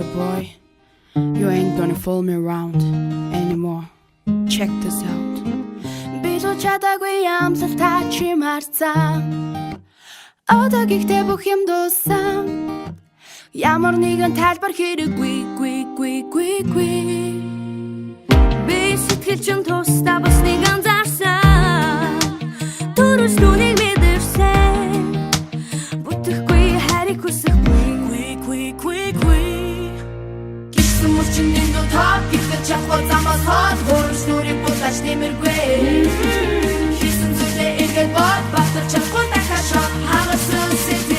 Dear boy, you ain't gonna fool me around anymore. Check this out. Би зочаагүй амсал та чи марцсан. Одоо гихтээ бүх юм дууссан. Ямар нэгэн тайлбар хэрэггүй. Би сэтгэл чин тусдаа бас нэг анзаарсан. Төрөс нүнийг мэдэрсэн. Бүтэхгүй хариг хүсэхгүй. Гисэн мөрчин дэндүү таг гихтээ чахвал замаас хот. Хөрөс нүрийг булаач нэмэргүй. Хийсэн зүйлээ эргээд бод бахтар чахгүй дахашаа хагасан сэтгэл.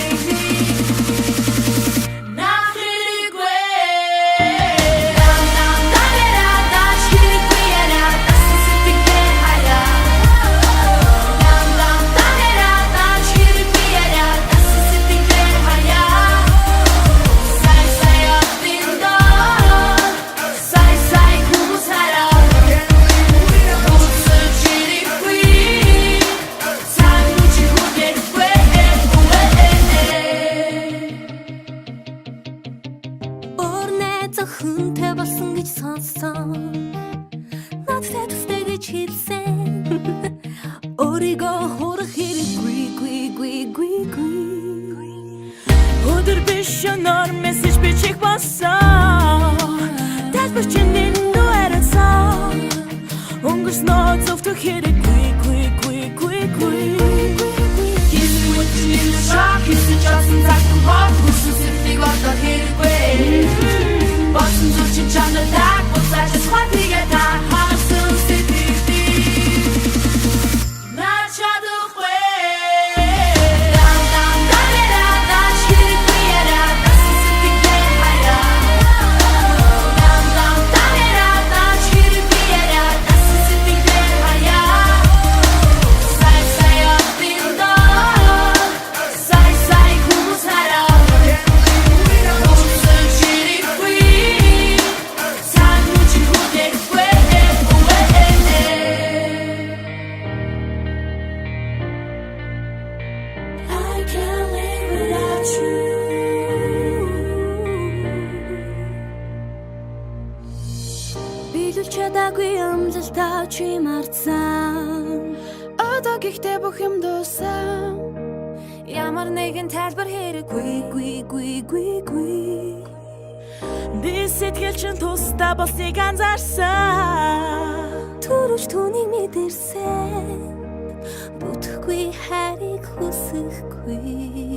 Хүнтэй болсон гэж сонссон. Надтай тустай гэж хэлсэн. Өөрийгөө хурах хэрэггүй. Өдөр биш өнөр мессеж бичих болсон. Тайлбар чинь дэндүү арилсан. Өнгөрснөө зөвхөн хэрэггүй. Хийсэн мөчний шаг хийсэн часан цагт бод хүссэн сэтгэлийг одоо хэрэггүй. Боссон зүрчин чанардаг буцааж хатигээ та хагасан сэтгэлийг на чадахгүй. Чадаагүй амзалтаа чи марцсан. Одоо гихтээ бүх юм дууссан. Ямар нэгэн тайлбар хэрэггүй. Би сэтгэл чин тусдаа болсныг анзаарсан. Төрөж түүнийг мэдэрсэн. Бүтэхгүй хариг хүсэхгүй.